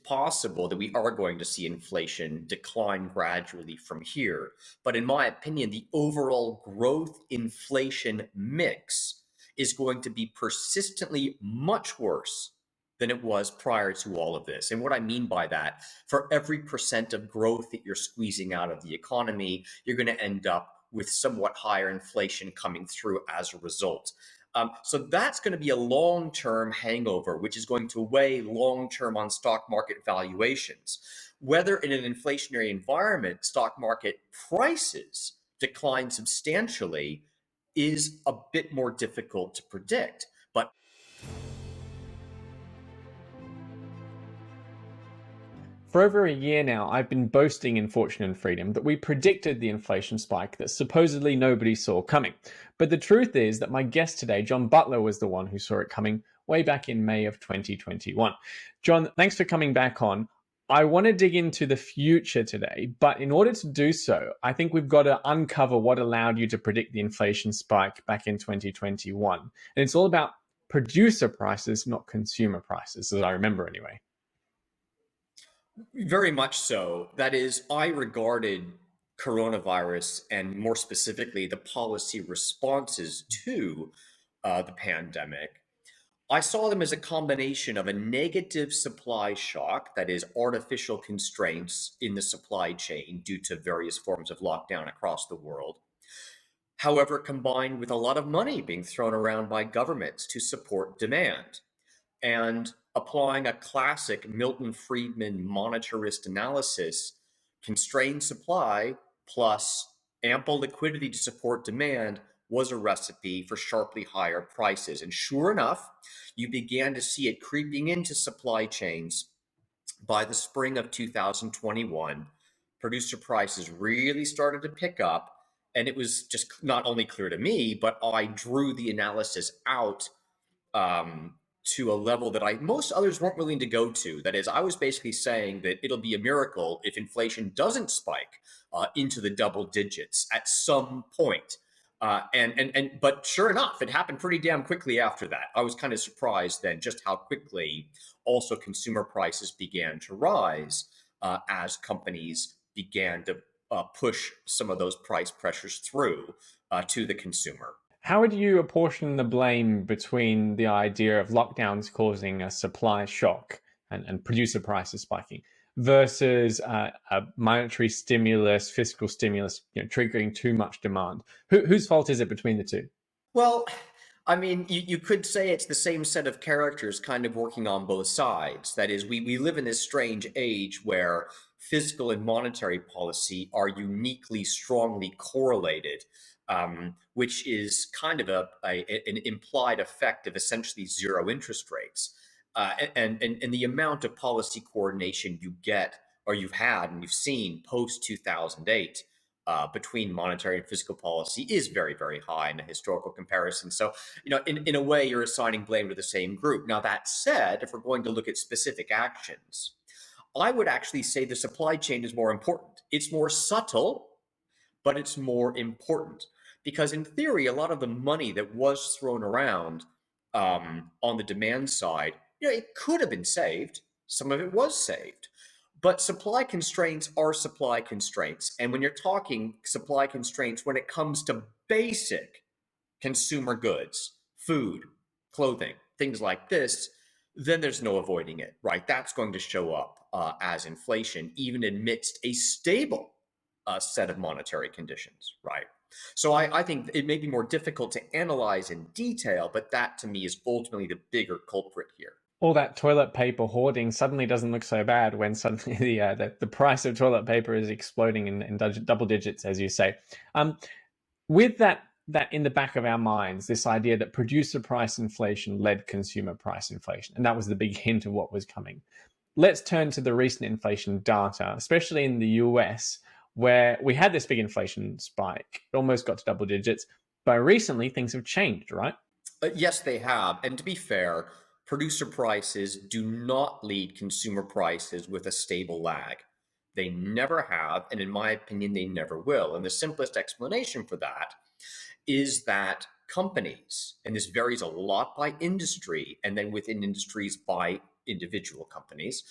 possible that we are going to see inflation decline gradually from here. But in my opinion, the overall growth inflation mix is going to be persistently much worse than it was prior to all of this. And what I mean by that, for every percent of growth that you're squeezing out of the economy, you're going to end up with somewhat higher inflation coming through as a result. So that's going to be a long-term hangover, which is going to weigh long-term on stock market valuations. Whether in an inflationary environment, stock market prices decline substantially is a bit more difficult to predict. But for over a year now, I've been boasting in Fortune and Freedom that we predicted the inflation spike that supposedly nobody saw coming. But the truth is that my guest today, John Butler, was the one who saw it coming way back in May of 2021. John, thanks for coming back on. I want to dig into the future today, but in order to do so, I think we've got to uncover what allowed you to predict the inflation spike back in 2021. And it's all about producer prices, not consumer prices, as I remember anyway. very much so. That is, I regarded coronavirus and more specifically the policy responses to the pandemic. I saw them as a combination of a negative supply shock, that is, artificial constraints in the supply chain due to various forms of lockdown across the world. However, combined with a lot of money being thrown around by governments to support demand and applying a classic Milton Friedman monetarist analysis, constrained supply plus ample liquidity to support demand was a recipe for sharply higher prices. And sure enough, you began to see it creeping into supply chains by the spring of 2021. Producer prices really started to pick up. And it was just not only clear to me, but I drew the analysis out to a level that most others weren't willing to go to. That is, I was basically saying that it'll be a miracle if inflation doesn't spike into the double digits at some point. But sure enough, it happened pretty damn quickly after that. I was kind of surprised then just how quickly also consumer prices began to rise as companies began to push some of those price pressures through to the consumer. How would you apportion the blame between the idea of lockdowns causing a supply shock and producer prices spiking versus a monetary stimulus, fiscal stimulus, triggering too much demand? Whose fault is it between the two? Well, I mean, you could say it's the same set of characters kind of working on both sides. That is, we live in this strange age where fiscal and monetary policy are uniquely strongly correlated. Which is kind of an implied effect of essentially zero interest rates. And the amount of policy coordination you get or you've had and you've seen post 2008 between monetary and fiscal policy is very, very high in a historical comparison. So, in a way, you're assigning blame to the same group. Now, that said, if we're going to look at specific actions, I would actually say the supply chain is more important. It's more subtle, but it's more important. Because in theory, a lot of the money that was thrown around on the demand side, it could have been saved. Some of it was saved. But supply constraints are supply constraints. And when you're talking supply constraints, when it comes to basic consumer goods, food, clothing, things like this, then there's no avoiding it, right? That's going to show up as inflation, even amidst a stable set of monetary conditions, right? So I think it may be more difficult to analyze in detail, but that to me is ultimately the bigger culprit here. All that toilet paper hoarding suddenly doesn't look so bad when suddenly the price of toilet paper is exploding in double digits, as you say. With that in the back of our minds, this idea that producer price inflation led consumer price inflation, and that was the big hint of what was coming. Let's turn to the recent inflation data, especially in the US, where we had this big inflation spike. It almost got to double digits. But recently, things have changed, right? Yes, they have. And to be fair, producer prices do not lead consumer prices with a stable lag. They never have, and in my opinion, they never will. And the simplest explanation for that is that companies, and this varies a lot by industry, and then within industries by individual companies,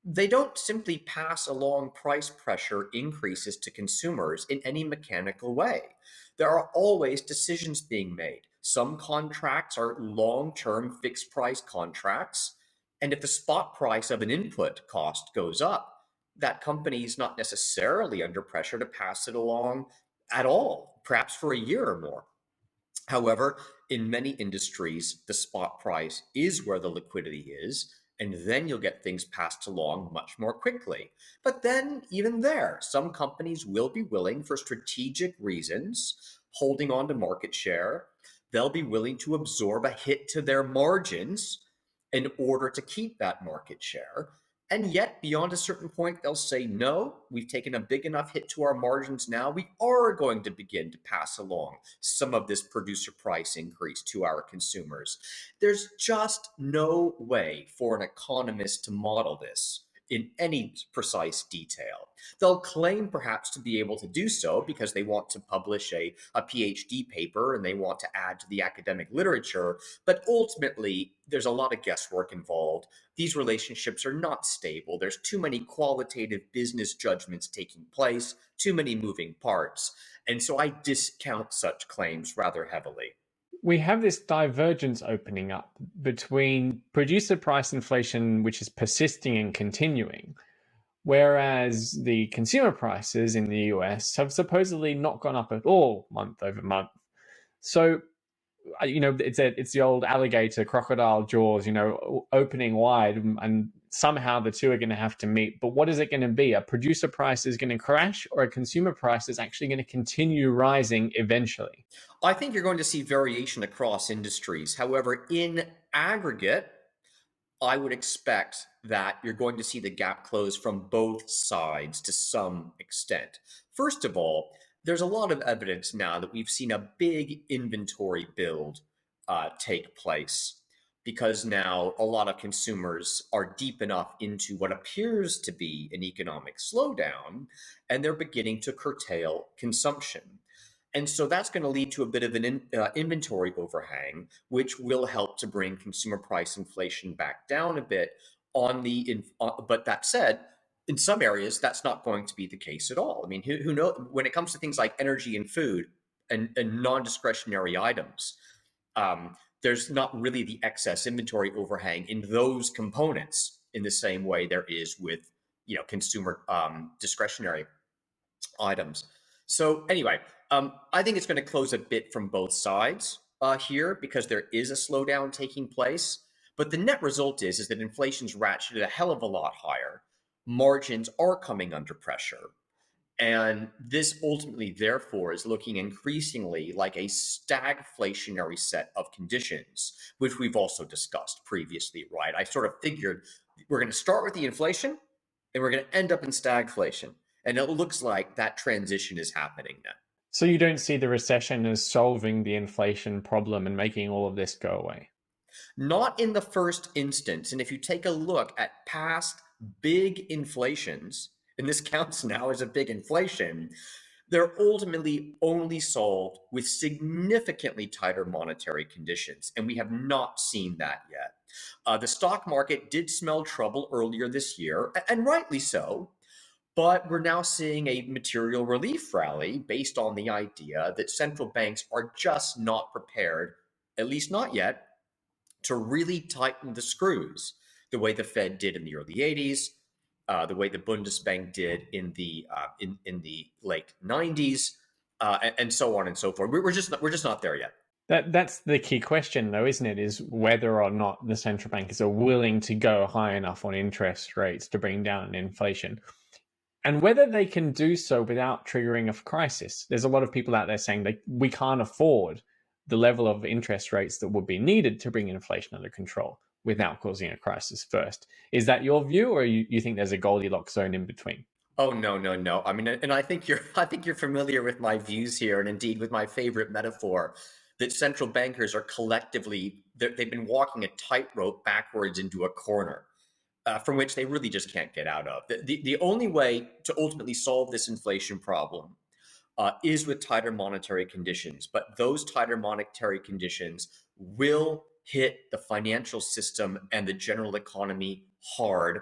They don't simply pass along price pressure increases to consumers in any mechanical way. There are always decisions being made. Some contracts are long term fixed price contracts. And if the spot price of an input cost goes up, that company is not necessarily under pressure to pass it along at all, perhaps for a year or more. However, in many industries, the spot price is where the liquidity is, and then you'll get things passed along much more quickly. But then, even there, some companies will be willing, for strategic reasons, holding on to market share. They'll be willing to absorb a hit to their margins in order to keep that market share. And yet, beyond a certain point, they'll say, no, we've taken a big enough hit to our margins now. We are going to begin to pass along some of this producer price increase to our consumers. There's just no way for an economist to model this in any precise detail. They'll claim perhaps to be able to do so because they want to publish a PhD paper and they want to add to the academic literature, but ultimately, there's a lot of guesswork involved. These relationships are not stable. There's too many qualitative business judgments taking place, too many moving parts. And so I discount such claims rather heavily. We have this divergence opening up between producer price inflation, which is persisting and continuing, whereas the consumer prices in the US have supposedly not gone up at all month over month. So, it's the old alligator crocodile jaws, opening wide, and somehow the two are going to have to meet. But what is it going to be? A producer price is going to crash, or a consumer price is actually going to continue rising eventually? I think you're going to see variation across industries. However, in aggregate, I would expect that you're going to see the gap close from both sides to some extent. First of all, there's a lot of evidence now that we've seen a big inventory build take place because now a lot of consumers are deep enough into what appears to be an economic slowdown and they're beginning to curtail consumption. And so that's going to lead to a bit of an inventory overhang, which will help to bring consumer price inflation back down a bit but that said, in some areas, that's not going to be the case at all. I mean, who knows? When it comes to things like energy and food and non-discretionary items, there's not really the excess inventory overhang in those components in the same way there is with consumer discretionary items. So anyway, I think it's going to close a bit from both sides here because there is a slowdown taking place. But the net result is that inflation's ratcheted a hell of a lot higher. Margins are coming under pressure. And this ultimately, therefore, is looking increasingly like a stagflationary set of conditions, which we've also discussed previously, right? I sort of figured we're going to start with the inflation and we're going to end up in stagflation. And it looks like that transition is happening now. So you don't see the recession as solving the inflation problem and making all of this go away? Not in the first instance. And if you take a look at past big inflations, and this counts now as a big inflation, they're ultimately only solved with significantly tighter monetary conditions. And we have not seen that yet. The stock market did smell trouble earlier this year, and rightly so. But we're now seeing a material relief rally based on the idea that central banks are just not prepared, at least not yet, to really tighten the screws the way the Fed did in the early 80s, the way the Bundesbank did in the late 90s, and so on and so forth. We're just not there yet. That's the key question, though, isn't it? Is whether or not the central bankers are willing to go high enough on interest rates to bring down inflation. And whether they can do so without triggering a crisis. There's a lot of people out there saying that we can't afford the level of interest rates that would be needed to bring inflation under control without causing a crisis first. Is that your view, or you think there's a Goldilocks zone in between? Oh no, no, no. I mean, and I think you're familiar with my views here, and indeed with my favorite metaphor that central bankers are collectively they've been walking a tightrope backwards into a corner. From which they really just can't get out of. The only way to ultimately solve this inflation problem is with tighter monetary conditions, but those tighter monetary conditions will hit the financial system and the general economy hard.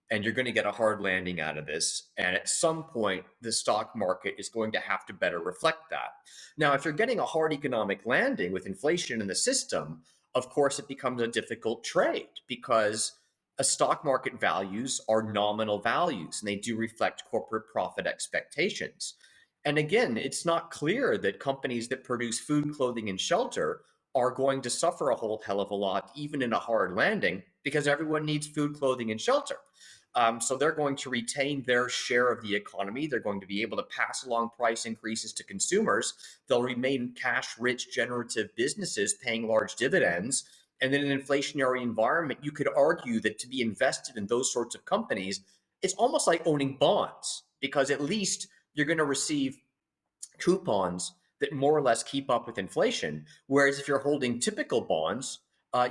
and you're going to get a hard landing out of this. And at some point, the stock market is going to have to better reflect that. Now, if you're getting a hard economic landing with inflation in the system, of course, it becomes a difficult trade because a stock market values are nominal values and they do reflect corporate profit expectations. And again, it's not clear that companies that produce food, clothing, and shelter are going to suffer a whole hell of a lot, even in a hard landing, because everyone needs food, clothing, and shelter. So they're going to retain their share of the economy. They're going to be able to pass along price increases to consumers. They'll remain cash rich, generative businesses paying large dividends. And in an inflationary environment, you could argue that to be invested in those sorts of companies, it's almost like owning bonds, because at least you're going to receive coupons that more or less keep up with inflation. Whereas if you're holding typical bonds,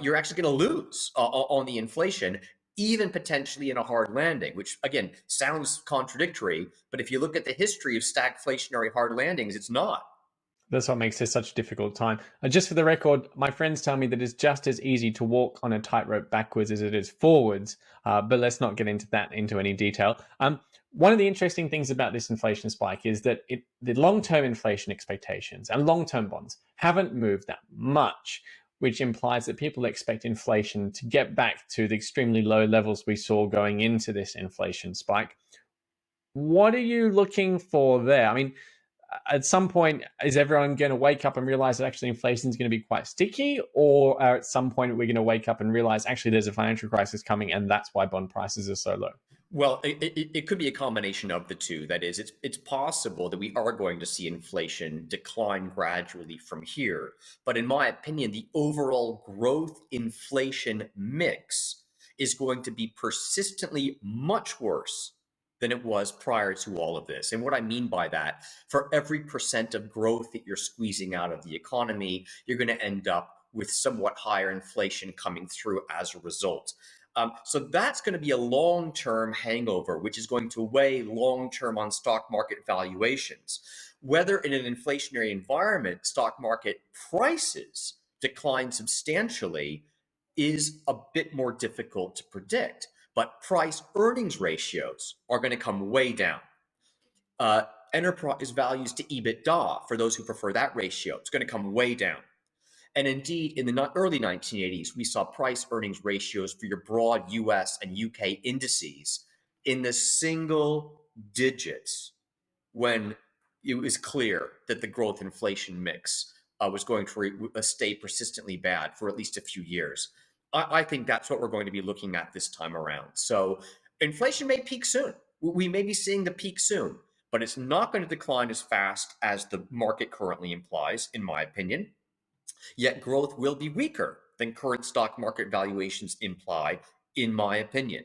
you're actually going to lose on the inflation, even potentially in a hard landing, which again sounds contradictory. But if you look at the history of stagflationary hard landings, it's not. That's what makes this such a difficult time. Just for the record, my friends tell me that it's just as easy to walk on a tightrope backwards as it is forwards, but let's not get into any detail. One of the interesting things about this inflation spike is that the long-term inflation expectations and long-term bonds haven't moved that much, which implies that people expect inflation to get back to the extremely low levels we saw going into this inflation spike. What are you looking for there? I mean, at some point, is everyone going to wake up and realize that actually inflation is going to be quite sticky? Or at some point, we're going to wake up and realize actually there's a financial crisis coming and that's why bond prices are so low? Well, it could be a combination of the two. That is, it's possible that we are going to see inflation decline gradually from here. But in my opinion, the overall growth inflation mix is going to be persistently much worse than it was prior to all of this. And what I mean by that, for every percent of growth that you're squeezing out of the economy, you're going to end up with somewhat higher inflation coming through as a result. So that's going to be a long-term hangover, which is going to weigh long-term on stock market valuations. Whether in an inflationary environment, stock market prices decline substantially is a bit more difficult to predict. But price earnings ratios are going to come way down. Uh, Enterprise values to EBITDA, for those who prefer that ratio, it's going to come way down. And indeed, in the early 1980s, we saw price earnings ratios for your broad US and UK indices in the single digits when it was clear that the growth inflation mix was going to stay persistently bad for at least a few years. I think that's what we're going to be looking at this time around. So inflation may peak soon. We may be seeing the peak soon, but it's not going to decline as fast as the market currently implies, in my opinion. Yet growth will be weaker than current stock market valuations imply, in my opinion.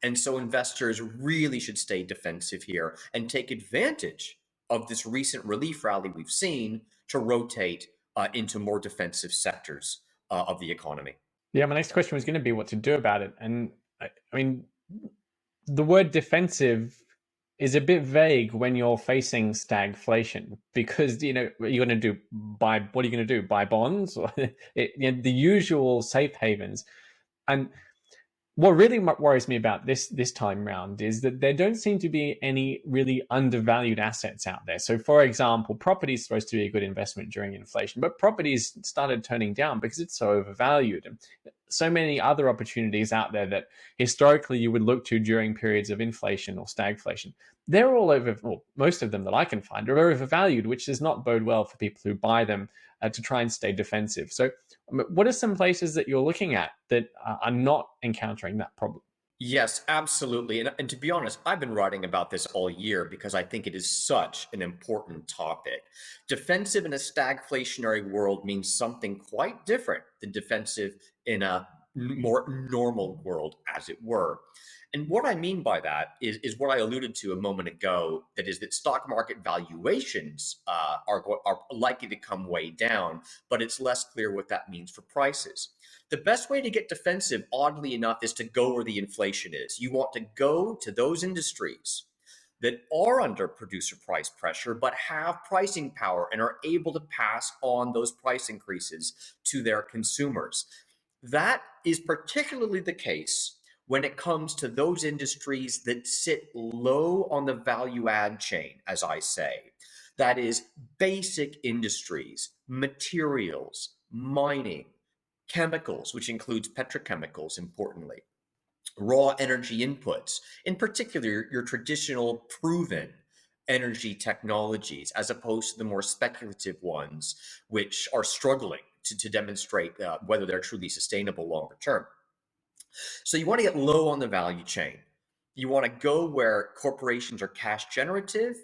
And so investors really should stay defensive here and take advantage of this recent relief rally we've seen to rotate into more defensive sectors of the economy. Yeah, my next question was going to be what to do about it. And I mean, the word defensive is a bit vague when you're facing stagflation because you're going to do buy. What are you going to do? Buy bonds or the usual safe havens? And what really worries me about this time round is that there don't seem to be any really undervalued assets out there. So, for example, property is supposed to be a good investment during inflation, but properties started turning down because it's so overvalued. And so many other opportunities out there that historically you would look to during periods of inflation or stagflation. They're all over, well, most of them that I can find are overvalued, which does not bode well for people who buy them to try and stay defensive. So, what are some places that you're looking at that are not encountering that problem? Yes, absolutely. And to be honest, I've been writing about this all year because I think it is such an important topic. Defensive in a stagflationary world means something quite different than defensive in a more normal world, as it were. And what I mean by that is what I alluded to a moment ago, that is that stock market valuations are likely to come way down, but it's less clear what that means for prices. The best way to get defensive, oddly enough, is to go where the inflation is. You want to go to those industries that are under producer price pressure, but have pricing power and are able to pass on those price increases to their consumers. That is particularly the case when it comes to those industries that sit low on the value add chain, as I say. That is basic industries, materials, mining, chemicals, which includes petrochemicals, importantly, raw energy inputs, in particular, your traditional proven energy technologies, as opposed to the more speculative ones, which are struggling to demonstrate whether they're truly sustainable longer term. So you want to get low on the value chain. You want to go where corporations are cash generative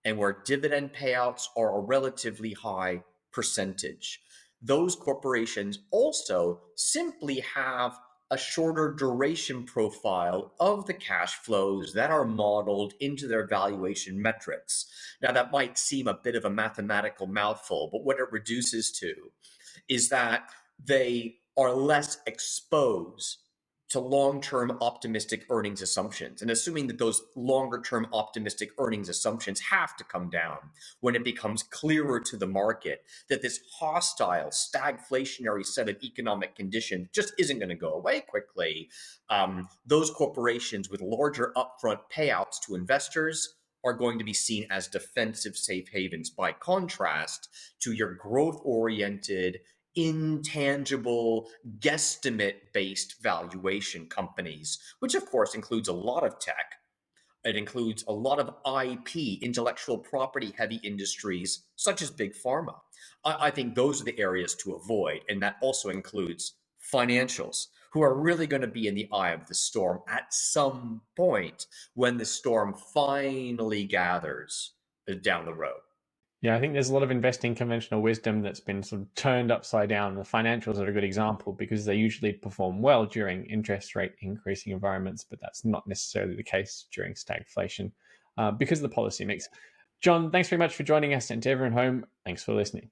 and where dividend payouts are a relatively high percentage. Those corporations also simply have a shorter duration profile of the cash flows that are modeled into their valuation metrics. Now, that might seem a bit of a mathematical mouthful, but what it reduces to is that they are less exposed to long-term optimistic earnings assumptions, and assuming that those longer-term optimistic earnings assumptions have to come down when it becomes clearer to the market that this hostile, stagflationary set of economic conditions just isn't going to go away quickly. Those corporations with larger upfront payouts to investors are going to be seen as defensive safe havens, by contrast to your growth-oriented, intangible, guesstimate-based valuation companies, which of course includes a lot of tech. It includes a lot of IP, intellectual property heavy industries, such as big pharma. I think those are the areas to avoid. And that also includes financials, who are really going to be in the eye of the storm at some point when the storm finally gathers down the road. Yeah, I think there's a lot of investing conventional wisdom that's been sort of turned upside down. The financials are a good example because they usually perform well during interest rate increasing environments, but that's not necessarily the case during stagflation because of the policy mix. John, thanks very much for joining us, and to everyone home, thanks for listening.